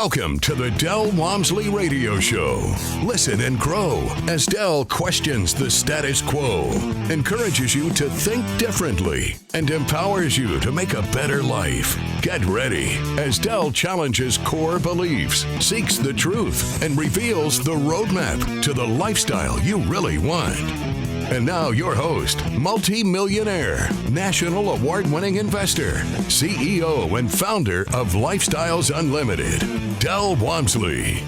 Welcome to the Dell Walmsley Radio Show. Listen and grow as Dell questions the status quo, encourages you to think differently, and empowers you to make a better life. Get ready as Dell challenges core beliefs, seeks the truth, and reveals the roadmap to the lifestyle you really want. And now your host, multi-millionaire, national award-winning investor, CEO and founder of Lifestyles Unlimited, Dell Walmsley.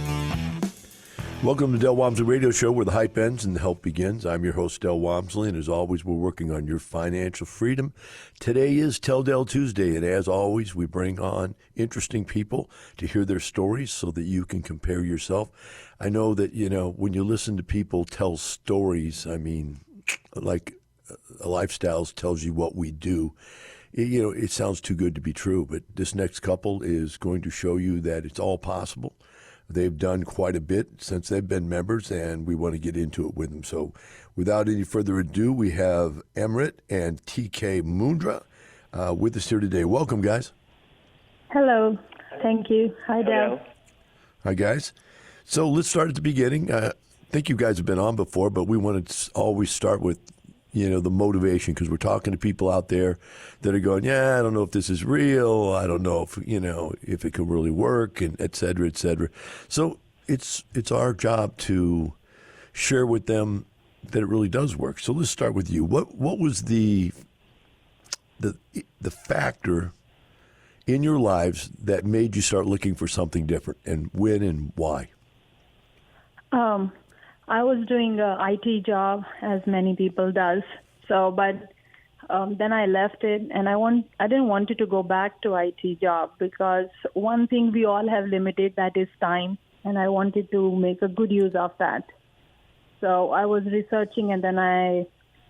Welcome to Dell Walmsley Radio Show, where the hype ends and the help begins. I'm your host, Dell Walmsley, and as always, we're working on your financial freedom. Today is Tell Dell Tuesday, and as always, we bring on interesting people to hear their stories so that you can compare yourself. I know that, when you listen to people tell stories, like Lifestyles tells you what we do, it sounds too good to be true. But this next couple is going to show you that it's all possible. They've done quite a bit since they've been members, and we want to get into it with them. So without any further ado, we have Amrit and TK Mundra with us here today. Welcome, guys. Hello. Thank you. Hi, Dell. Hi, guys. So let's start at the beginning. I think you guys have been on before, but we want to always start with, the motivation, because we're talking to people out there that are going, I don't know if this is real. I don't know if it can really work, and et cetera, et cetera. So it's our job to share with them that it really does work. So let's start with you. What was the factor in your lives that made you start looking for something different, and when and why? I was doing a IT job, as many people does. But then I left it, and I didn't want it to go back to IT job, because one thing we all have limited, that is time, and I wanted to make a good use of that. So I was researching, and then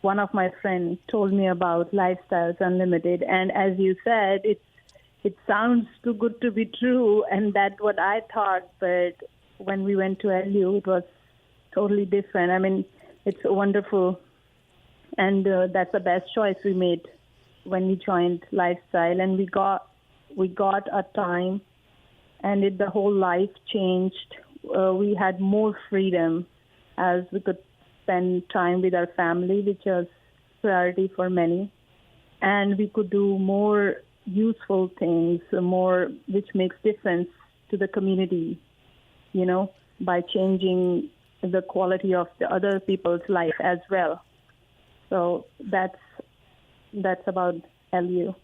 one of my friends told me about Lifestyles Unlimited, and as you said, it sounds too good to be true, and that's what I thought. But when we went to LU, it was totally different. It's wonderful, and that's the best choice we made when we joined Lifestyle, and we got a time, and the whole life changed. We had more freedom, as we could spend time with our family, which was priority for many, and we could do more useful things, more which makes difference to the community, by changing the quality of the other people's life as well. So that's about LU.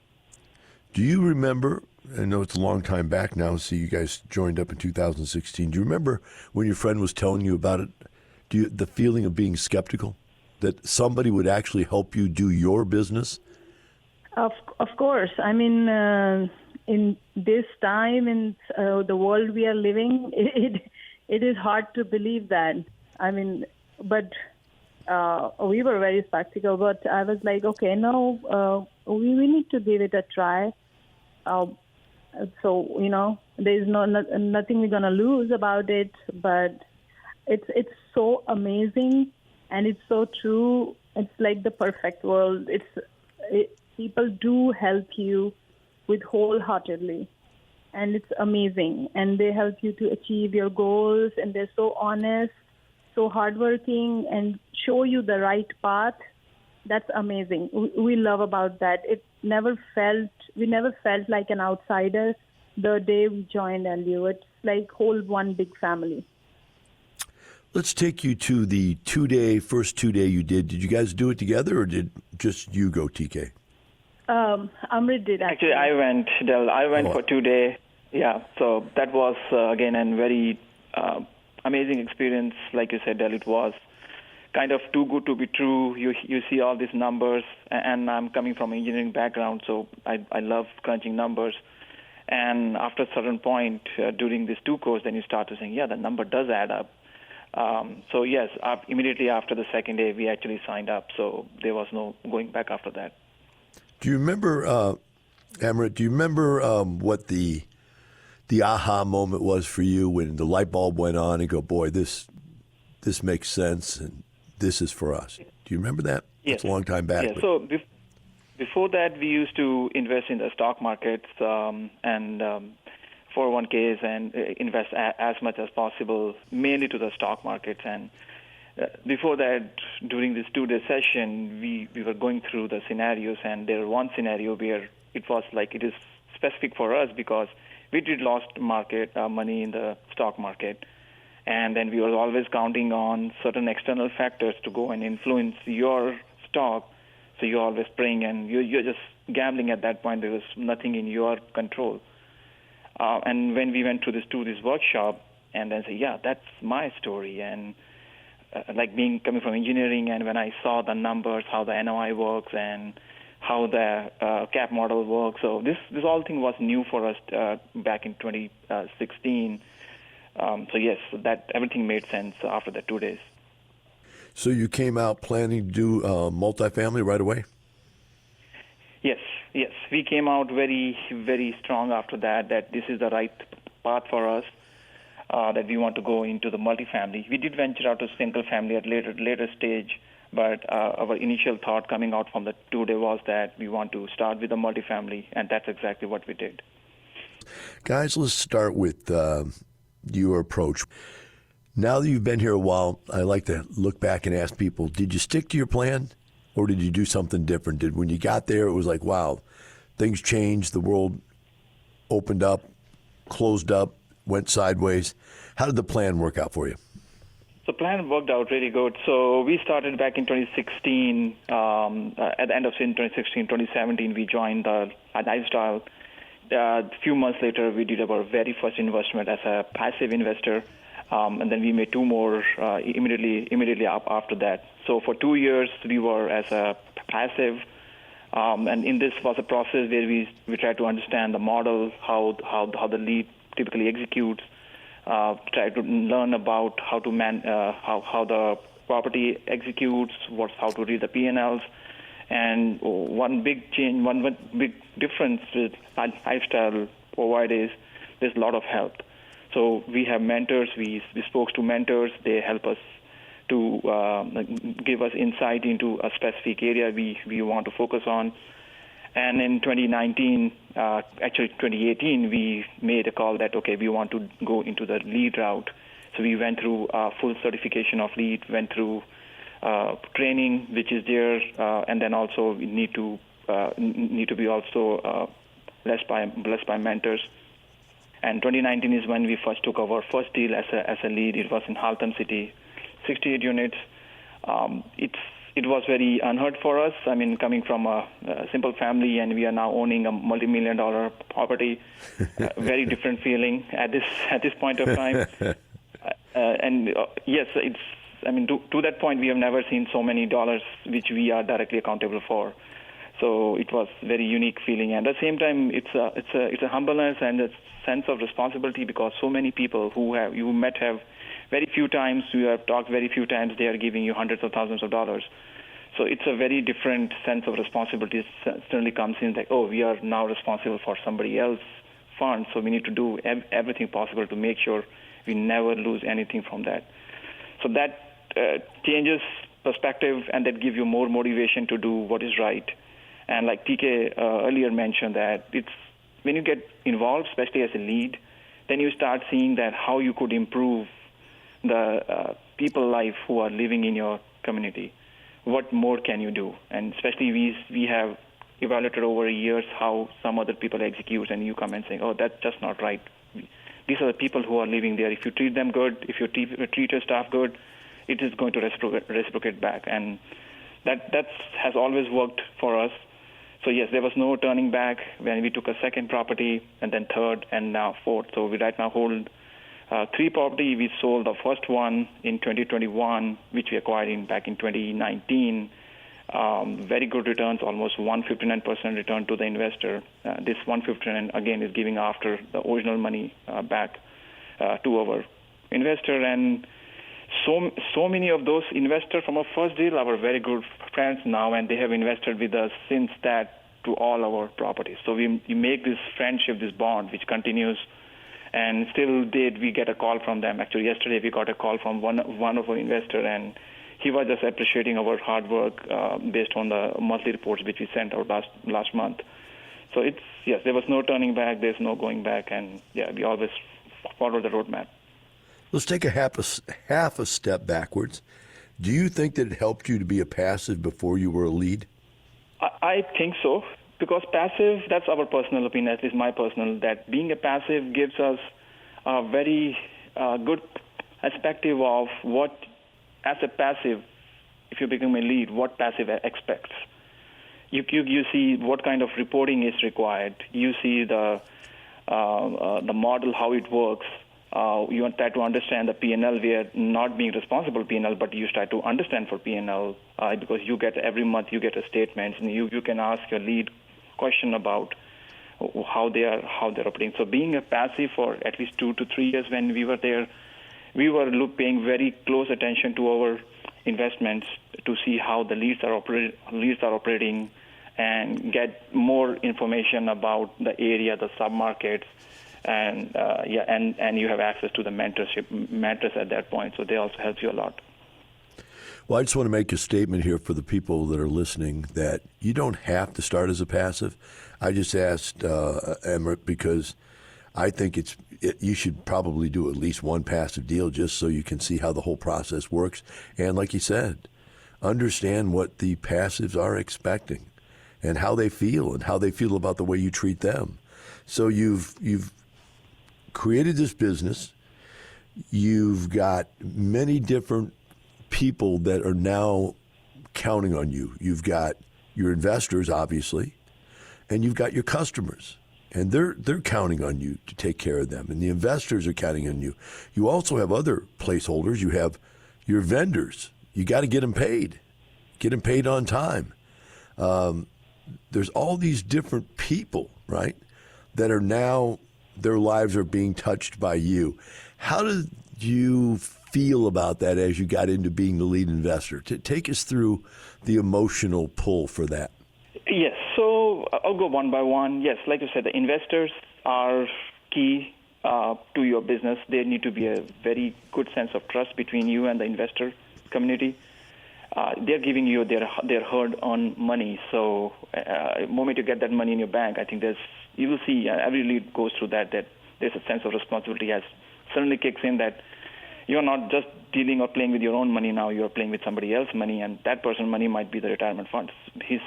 Do you remember, I know it's a long time back now, so you guys joined up in 2016. Do you remember when your friend was telling you about it, the feeling of being skeptical, that somebody would actually help you do your business? Of course. In this time, in the world we are living, it is hard to believe that. But we were very skeptical. But I was like, okay, no, we need to give it a try. There's nothing we're gonna lose about it. But it's so amazing, and it's so true. It's like the perfect world. People do help you with wholeheartedly, and it's amazing. And they help you to achieve your goals, and they're so honest, so hardworking, and show you the right path. That's amazing. We love about that. We never felt like an outsider the day we joined LU. It's like whole one big family. Let's take you to the first 2 day you did. Did you guys do it together, or did just you go, TK? Amrit did, actually. I went, Dell. For 2 days. Yeah, so that was, again, a very amazing experience. Like you said, Dell, it was kind of too good to be true. You see all these numbers, and I'm coming from an engineering background, so I love crunching numbers. And after a certain point during this 2 course, then you start to think, the number does add up. So yes, immediately after the second day, we actually signed up. So there was no going back after that. Do you remember, Amrit, what the aha moment was for you when the light bulb went on and go, boy, this makes sense and this is for us? Do you remember that? Yes. It's a long time back. Yeah, so before that, we used to invest in the stock markets, and 401ks and invest as much as possible, mainly to the stock markets. And before that, during this 2-day session, we were going through the scenarios, and there was one scenario where it was like it is specific for us because we did lost money in the stock market, and then we were always counting on certain external factors to go and influence your stock. So you're always praying, and you're just gambling at that point. There was nothing in your control. And when we went to this workshop, and then say, yeah, that's my story, and like coming from engineering, and when I saw the numbers, how the NOI works, and how the cap model works, so this whole thing was new for us back in 2016. So yes, that everything made sense after the 2 days. So you came out planning to do multifamily right away? Yes. We came out very, very strong after that this is the right path for us, that we want to go into the multifamily. We did venture out to single family at later stage, but our initial thought coming out from the 2-day was that we want to start with the multifamily, and that's exactly what we did. Guys, let's start with your approach. Now that you've been here a while, I like to look back and ask people, did you stick to your plan, or did you do something different? When you got there, it was like, wow, things changed, the world opened up, closed up, went sideways. How did the plan work out for you? The plan worked out really good. So we started back in 2016. At the end of 2016, 2017, we joined the lifestyle. A few months later, we did our very first investment as a passive investor. And then we made 2 more immediately after that. So for 2 years, we were as a passive. And in this was a process where we tried to understand the model, how the lead typically executes, try to learn about how the property executes, how to read the P&Ls. And one big change, one big difference with lifestyle provide is there's a lot of help. So we have mentors. We spoke to mentors. They help us to give us insight into a specific area we want to focus on. And in 2018, we made a call that, okay, we want to go into the lead route. So we went through full certification of lead, went through training, which is there, and then also we need to be also blessed by mentors. And 2019 is when we first took our first deal as a lead. It was in Halton City, 68 units. It was very unheard for us. I mean, coming from a simple family, and we are now owning a multi-million-dollar property. Very different feeling at this point of time. Yes, it's. I mean, to that point, we have never seen so many dollars which we are directly accountable for. So it was very unique feeling. And at the same time, it's a humbleness and a sense of responsibility, because so many people who you met have very few times, you have talked very few times, they are giving you hundreds of thousands of dollars. So it's a very different sense of responsibility. It certainly comes in like, oh, we are now responsible for somebody else's funds, so we need to do everything possible to make sure we never lose anything from that. So that changes perspective, and that gives you more motivation to do what is right. And like TK earlier mentioned, that it's when you get involved, especially as a lead, then you start seeing that how you could improve the people life who are living in your community. What more can you do? And especially we have evaluated over years how some other people execute, and you come and say, oh, that's just not right. These are the people who are living there. If you treat them good, if you treat your staff good, it is going to reciprocate back. And that has always worked for us. So yes, there was no turning back when we took a second property, and then third, and now fourth. So we right now hold 3 properties. We sold the first one in 2021, which we acquired back in 2019. Very good returns, almost 159% return to the investor. This 159 again is giving after the original money back to our investor. And so many of those investors from our first deal are very good friends now, and they have invested with us since that to all our properties. So we make this friendship, this bond, which continues. And still we get a call from them. Actually, yesterday we got a call from one of our investors, and he was just appreciating our hard work based on the monthly reports which we sent out last month. So yes, there was no turning back. There's no going back, and we always follow the roadmap. Let's take a half a step backwards. Do you think that it helped you to be a passive before you were a lead? I think so, because passive, that's our personal opinion, at least my personal, that being a passive gives us a very good perspective of what, as a passive, if you become a lead, what passive expects. You see what kind of reporting is required. You see the model, how it works. You try to understand the P&L. We are not being responsible P&L, but you try to understand for P&L because you get every month you get a statement, and you can ask your lead question about how they are operating. So being a passive for at least 2 to 3 years when we were there, we were paying very close attention to our investments to see how the leads are operating, and get more information about the area, the sub-markets, and you have access to the mentors at that point. So they also help you a lot. Well, I just want to make a statement here for the people that are listening that you don't have to start as a passive. I just asked Amrit because I think you should probably do at least one passive deal just so you can see how the whole process works. And like you said, understand what the passives are expecting and how they feel about the way you treat them. So you've created this business. You've got many different people that are now counting on you. You've got your investors, obviously, and you've got your customers. And they're counting on you to take care of them. And the investors are counting on you. You also have other placeholders. You have your vendors. You got to get them paid. Get them paid on time. There's all these different people, right, that are now, their lives are being touched by you. How did you feel about that as you got into being the lead investor? Take us through the emotional pull for that. Yes, so I'll go one by one. Yes, like you said, the investors are key to your business. There need to be a very good sense of trust between you and the investor community. They're giving you their hard-earned money. So the moment you get that money in your bank, I think you will see every lead goes through that there's a sense of responsibility has suddenly kicks in, that you're not just dealing or playing with your own money now, you're playing with somebody else's money, and that person's money might be the retirement fund, his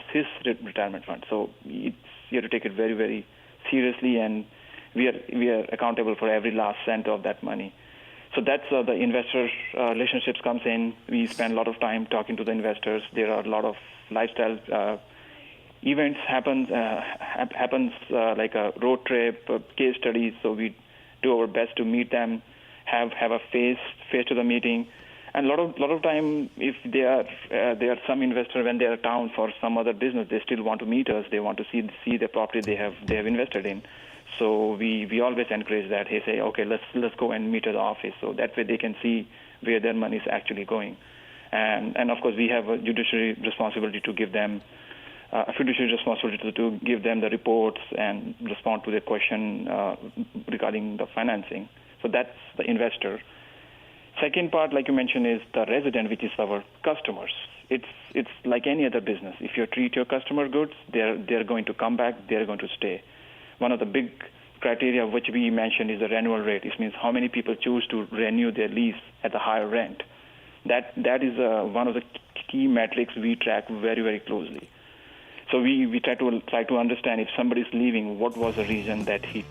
retirement fund. So you have to take it very, very seriously, and we are accountable for every last cent of that money. So that's the investor relationships comes in. We spend a lot of time talking to the investors. There are a lot of lifestyle events happens like a road trip, case studies. So we do our best to meet them, have a face to the meeting. And a lot of time, if there are some investor when they are town for some other business, they still want to meet us. They want to see the property they have invested in. So we always encourage that. They say, okay, let's go and meet at the office. So that way they can see where their money is actually going. And of course we have a judiciary responsibility to give them a fiduciary responsibility to give them the reports and respond to their question regarding the financing. So that's the investor. Second part, like you mentioned, is the resident, which is our customers. It's like any other business. If you treat your customer good, they're going to come back, they're going to stay. One of the big criteria which we mentioned is the renewal rate. It means how many people choose to renew their lease at the higher rent. That is one of the key metrics we track very, very closely. So we try to understand if somebody's leaving, what was the reason that he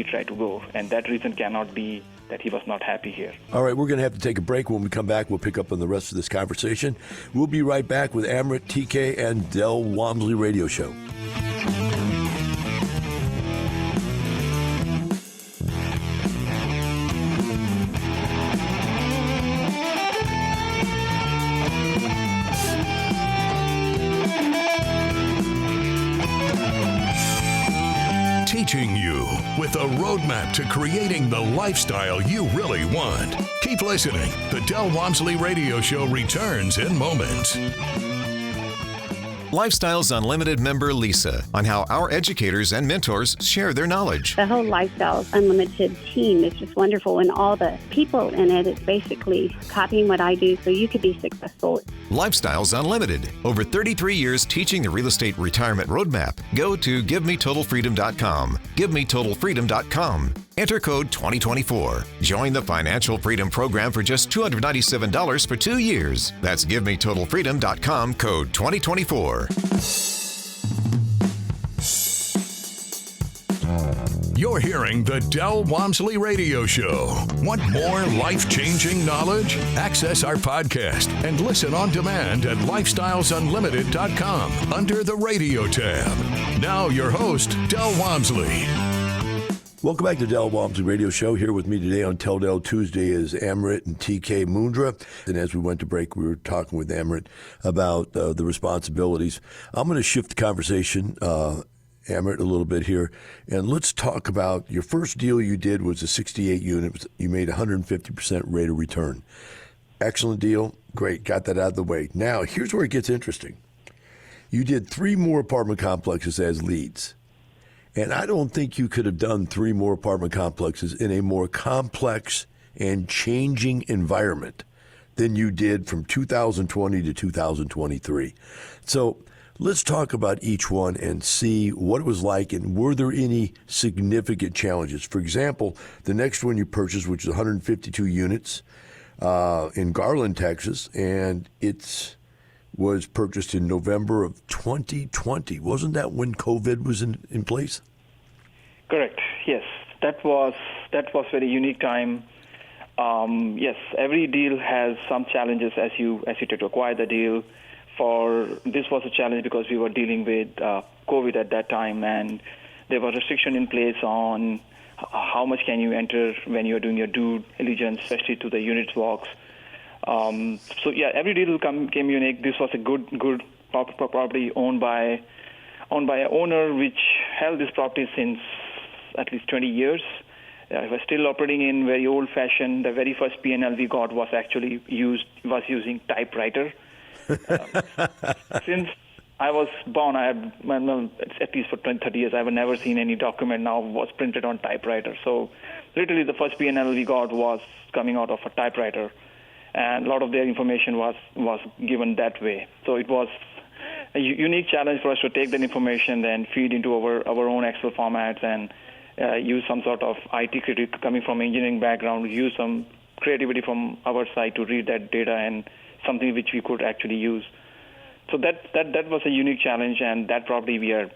tried to go, and that reason cannot be that he was not happy here. All right, we're going to have to take a break. When we come back, we'll pick up on the rest of this conversation. We'll be right back with Amrit TK and Dell Walmsley Radio Show. Teaching you with a roadmap to creating the lifestyle you really want. Keep listening. The Dell Walmsley Radio Show returns in moments. Lifestyles Unlimited member Lisa on how our educators and mentors share their knowledge. The whole Lifestyles Unlimited team is just wonderful, and all the people in it is basically copying what I do so you could be successful. Lifestyles Unlimited. Over 33 years teaching the real estate retirement roadmap. Go to GiveMeTotalFreedom.com. GiveMeTotalFreedom.com. Enter code 2024. Join the Financial Freedom Program for just $297 for 2 years. That's GiveMeTotalFreedom.com, code 2024. You're hearing the Dell Walmsley Radio Show. Want more life-changing knowledge? Access our podcast and listen on demand at lifestylesunlimited.com under the radio tab. Now your host, Dell Walmsley. Welcome back to Dell Walmsley Radio Show. Here with me today on Tell Dell Tuesday is Amrit and TK Mundra. And as we went to break, we were talking with Amrit about the responsibilities. I'm going to shift the conversation, Amrit, a little bit here. And let's talk about your first deal you did was a 68 unit. You made 150% rate of return. Excellent deal. Great. Got that out of the way. Now, here's where it gets interesting. You did 3 more apartment complexes as leads. And I don't think you could have done 3 more apartment complexes in a more complex and changing environment than you did from 2020 to 2023. So let's talk about each one and see what it was like, and were there any significant challenges? For example, the next one you purchased, which is 152 units in Garland, Texas, and it was purchased in November of 2020. Wasn't that when COVID was in place? Correct. Yes, that was very unique time. Yes, every deal has some challenges as you try to acquire the deal. This was a challenge because we were dealing with COVID at that time, and there was restriction in place on how much can you enter when you are doing your due diligence, especially to the units walks. So yeah, every deal came unique. This was a good property owned by an owner which held this property since at least 20 years. It was still operating in very old-fashioned. The very first P&L we got was actually using typewriter. Since I was born, at least for 20-30 years, I've never seen any document now was printed on typewriter. So literally the first P&L we got was coming out of a typewriter. And a lot of their information was given that way. So it was a unique challenge for us to take that information and feed into our own Excel formats and use some sort of IT critic coming from engineering background, use some creativity from our side to read that data and something which we could actually use. So that was a unique challenge, and that property we are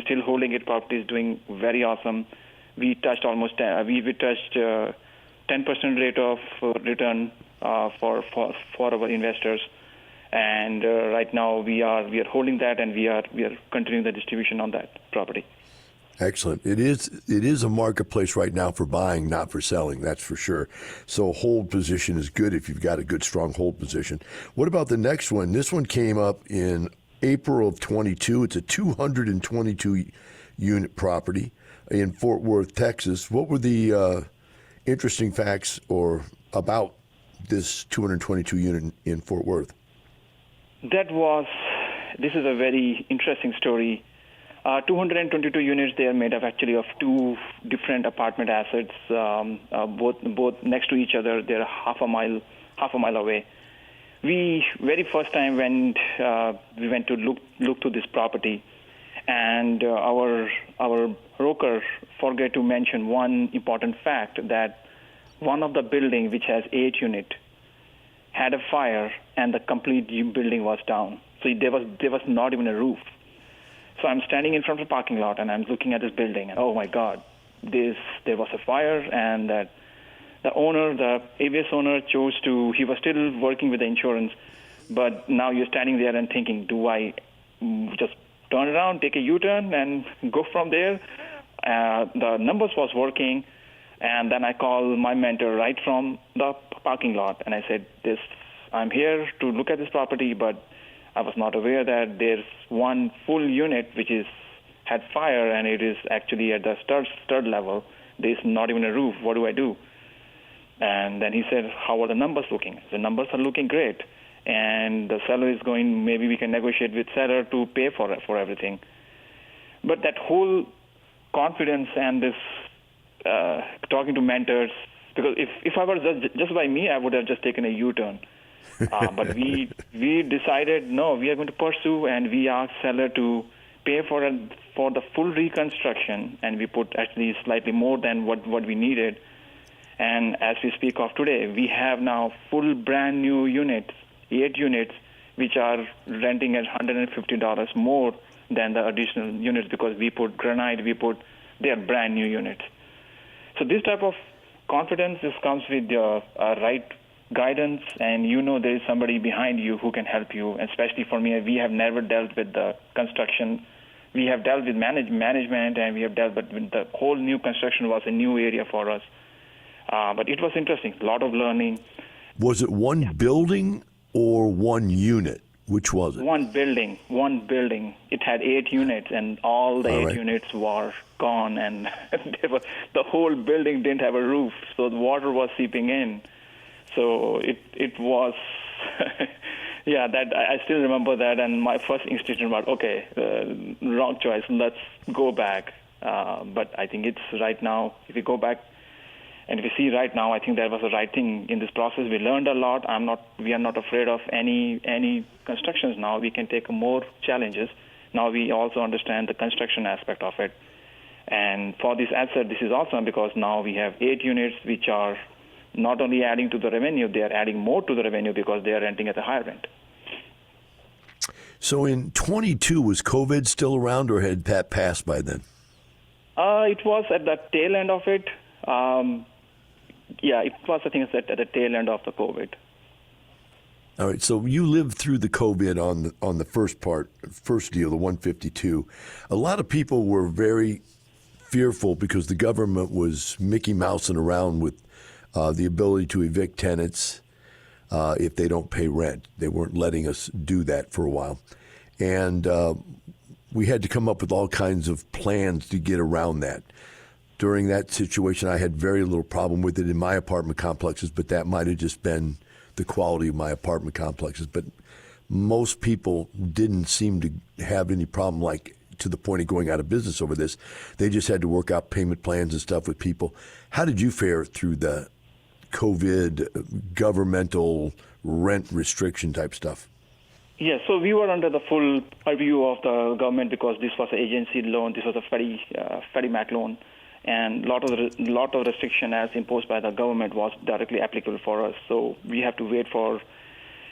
still holding it. Property is doing very awesome. We touched almost 10% rate of return for our investors, and right now we are holding that, and we are continuing the distribution on that property. Excellent. It is a marketplace right now for buying, not for selling. That's for sure. So hold position is good if you've got a good, strong hold position. What about the next one? This one came up in April of 22. It's a 222 unit property in Fort Worth, Texas. What were the interesting facts or about this 222 unit in Fort Worth? This is a very interesting story. 222 units, they are made up actually of 2 different apartment assets, both next to each other. They're half a mile away. We very first time we went to look to this property, and our broker forgot to mention one important fact, that one of the building, which has 8 units, had a fire and the complete building was down. So there was not even a roof. So I'm standing in front of the parking lot and I'm looking at this building, and oh my God, there was a fire, and that the owner, the previous owner, he was still working with the insurance, but now you're standing there and thinking, do I just turn around, take a U-turn and go from there? The numbers was working, and then I called my mentor right from the parking lot, and I said, I'm here to look at this property, but I was not aware that there's one full unit which had fire, and it is actually at the stud level. There's not even a roof. What do I do? And then he said, how are the numbers looking? The numbers are looking great. and the seller is going, maybe we can negotiate with seller to pay for everything. But that whole confidence and this talking to mentors, because if I was just by me, I would have just taken a U-turn. But we decided, no, we are going to pursue, and we asked seller to pay for the full reconstruction, and we put actually slightly more than what we needed. And as we speak of today, we have now full brand new units, 8 units, which are renting at $150 more than the additional units because we put granite, they are brand new units. So this type of confidence just comes with the right guidance, and there is somebody behind you who can help you. Especially for me, we have never dealt with the construction. We have dealt with management, and we have dealt with the whole new construction was a new area for us. But it was interesting, a lot of learning. Was it one building or one unit? Which was it? One building. It had 8 units, and all the 8 units were gone, and the whole building didn't have a roof, so the water was seeping in. So it was, that I still remember that, and my first instinct was, okay, wrong choice, let's go back. But I think it's right now, if we go back, and if you see right now, I think that was the right thing in this process. We learned a lot. We are not afraid of any constructions now. We can take more challenges. Now we also understand the construction aspect of it. And for this asset, this is awesome because now we have 8 units which are not only adding to the revenue, they are adding more to the revenue because they are renting at a higher rent. So in 22, was COVID still around, or had that passed by then? It was at the tail end of it. It was, I think, at the tail end of the COVID. All right, so you lived through the COVID on the first deal, the 152. A lot of people were very fearful because the government was Mickey Mousing around with the ability to evict tenants if they don't pay rent. They weren't letting us do that for a while. And we had to come up with all kinds of plans to get around that. During that situation, I had very little problem with it in my apartment complexes, but that might have just been the quality of my apartment complexes. But most people didn't seem to have any problem, like to the point of going out of business over this. They just had to work out payment plans and stuff with people. How did you fare through the COVID governmental rent restriction type stuff? Yeah, so we were under the full purview of the government because this was an agency loan. This was a Freddie Mac loan. And lot of restriction as imposed by the government was directly applicable for us. So we have to wait for,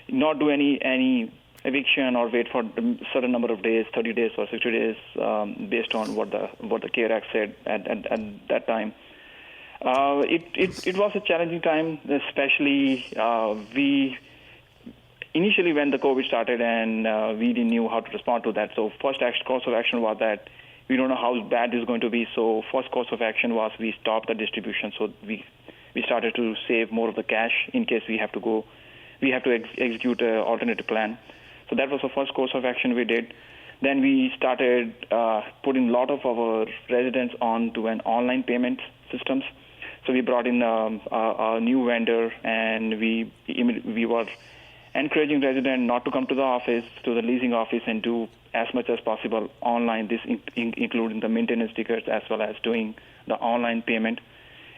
not do any eviction or wait for a certain number of days, 30 days or 60 days, based on what the CARE Act said at that time. It was a challenging time, especially initially when the COVID started and we didn't know how to respond to that. So first course of action was that we don't know how bad this is going to be. So first course of action was we stopped the distribution. So we started to save more of the cash in case we have to execute an alternative plan. So that was the first course of action we did. Then we started putting a lot of our residents onto an online payment systems. So we brought in a new vendor, and we were encouraging residents not to come to the office, to the leasing office, and do as much as possible online, this including the maintenance tickets as well as doing the online payment.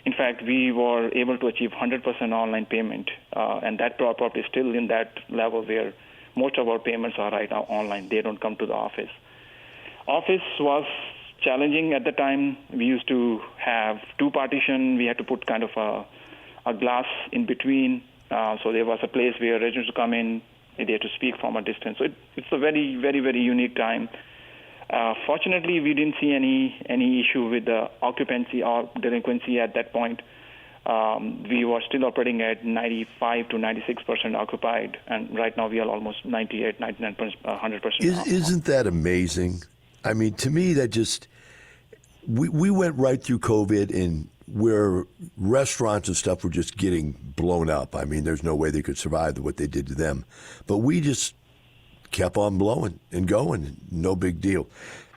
In fact, we were able to achieve 100% online payment, and that property is still in that level where most of our payments are right now online. They don't come to the office. Office was challenging at the time. We used to have 2 partitions. We had to put kind of a glass in between. So there was a place where residents would come in, and they had to speak from a distance. So it's a very, very, very unique time. Fortunately, we didn't see any issue with the occupancy or delinquency at that point. We were still operating at 95 to 96% occupied, and right now we are almost 98, 99%, 100%. Isn't that amazing? I mean, to me, that just we went right through COVID, and where restaurants and stuff were just getting blown up. I mean, there's no way they could survive what they did to them. But we just kept on blowing and going. No big deal.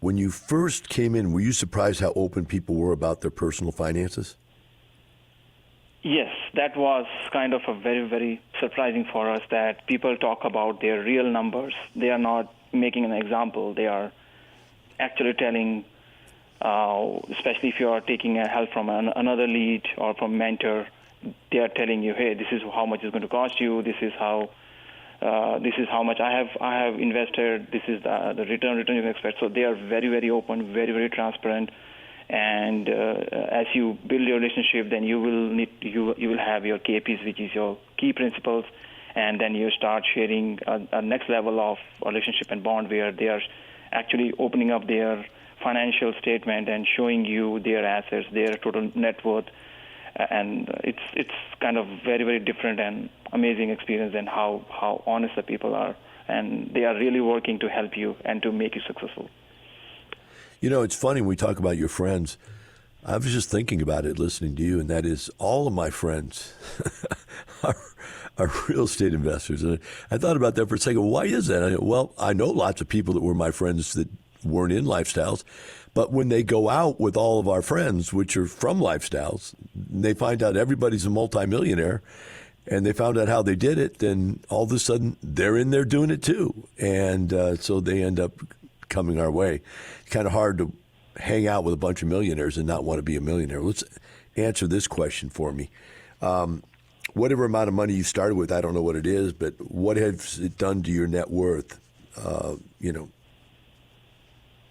When you first came in, were you surprised how open people were about their personal finances? Yes, that was kind of a very, very surprising for us that people talk about their real numbers. They are not making an example. They are actually telling, especially if you are taking a help from another lead or from mentor, they are telling you, hey, this is how much it's going to cost you. This is how much I have invested. This is the return you can expect. So they are very, very open, very, very transparent. And as you build your relationship, then you will have your KPIs, which is your key principles, and then you start sharing a next level of relationship and bond where they are actually opening up their financial statement and showing you their assets, their total net worth, and it's kind of very, very different and amazing experience and how honest the people are, and they are really working to help you and to make you successful. You know, it's funny when we talk about your friends. I was just thinking about it listening to you, and that is all of my friends are real estate investors. And I thought about that for a second. Why is that? Well, I know lots of people that were my friends that weren't in lifestyles, but when they go out with all of our friends, which are from lifestyles, they find out everybody's a multimillionaire, and they found out how they did it, then all of a sudden they're in there doing it too. And so they end up coming our way. It's kind of hard to hang out with a bunch of millionaires and not want to be a millionaire. Let's answer this question for me. Whatever amount of money you started with, I don't know what it is, but what has it done to your net worth? Oh,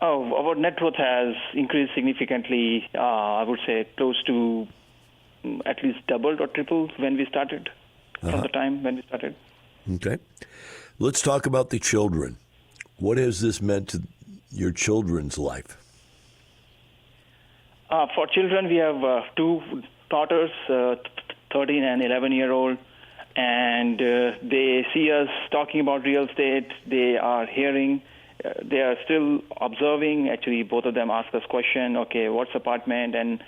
our net worth has increased significantly. I would say close to at least doubled or tripled when we started, from the time when we started. Okay. Let's talk about the children. What has this meant to your children's life? For children, we have two daughters, 13 and 11-year-old, and they see us talking about real estate. They are hearing, they are still observing. Actually, both of them ask us question, okay, what's apartment? And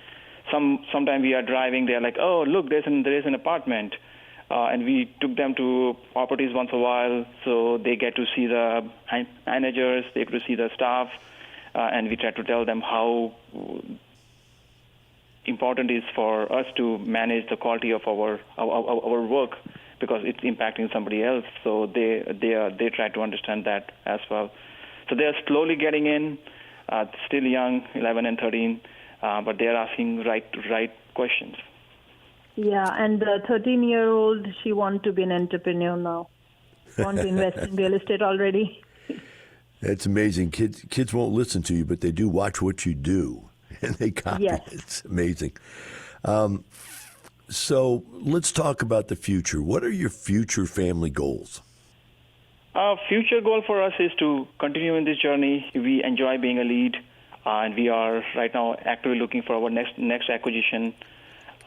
sometime we are driving, they are like, oh, look, there is an apartment. And we took them to properties once a while, so they get to see the managers, they get to see the staff, and we try to tell them how important it is for us to manage the quality of our work because it's impacting somebody else. So they try to understand that as well. So they are slowly getting in, still young, 11 and 13, but they are asking right questions. Yeah, and the 13-year-old, she wants to be an entrepreneur now. Want to invest in real estate already. That's amazing. Kids won't listen to you, but they do watch what you do, and they copy. Yes. It's amazing. So let's talk about the future. What are your future family goals? Future goal for us is to continue in this journey. We enjoy being a lead, and we are right now actively looking for our next acquisition.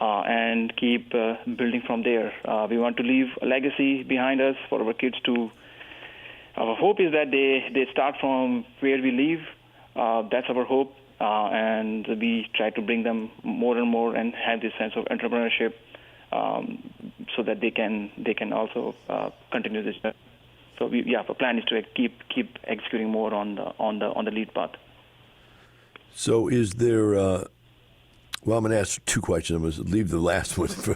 And keep building from there. We want to leave a legacy behind us for our kids to. Our hope is that they start from where we live. That's our hope, and we try to bring them more and more and have this sense of entrepreneurship, so that they can also continue this. So the plan is to keep executing more on the lead path. So is there? Well, I'm going to ask two questions. I'm going to leave the last one for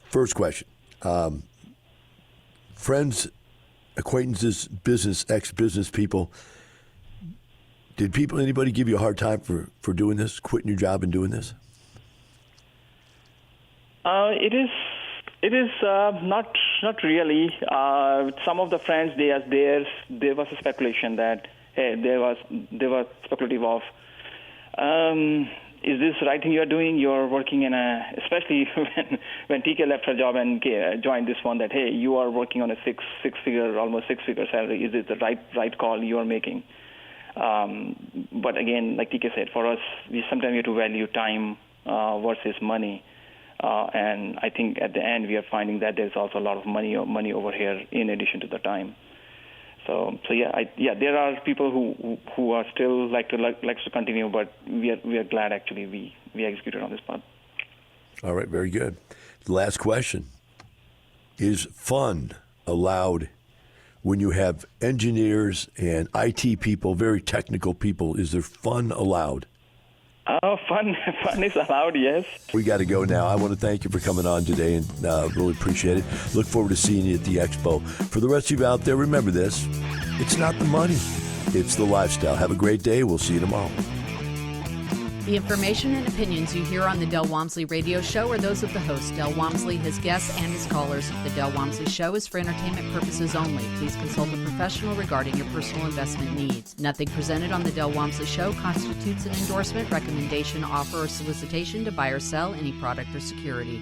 first question. Friends, acquaintances, ex-business people, did anybody give you a hard time for doing this, quitting your job and doing this? It is not really. Some of the friends, there was a speculation that, hey, there was speculative of, is this the right thing you're doing? You're working in especially when TK left her job and joined this one, that, hey, you are working on a almost six-figure salary. Is it the right call you are making? But again, like TK said, for us, we sometimes have to value time versus money. And I think at the end, we are finding that there's also a lot of money over here in addition to the time. So there are people who are still likes to continue, but we are glad actually we executed on this path. All right, very good. The last question: is fun allowed when you have engineers and IT people, very technical people? Is there fun allowed? Oh, fun is allowed, yes. We got to go now. I want to thank you for coming on today and really appreciate it. Look forward to seeing you at the expo. For the rest of you out there, remember this. It's not the money. It's the lifestyle. Have a great day. We'll see you tomorrow. The information and opinions you hear on the Dell Walmsley radio show are those of the host, Dell Walmsley, his guests, and his callers. The Dell Walmsley show is for entertainment purposes only. Please consult a professional regarding your personal investment needs. Nothing presented on the Dell Walmsley show constitutes an endorsement, recommendation, offer, or solicitation to buy or sell any product or security.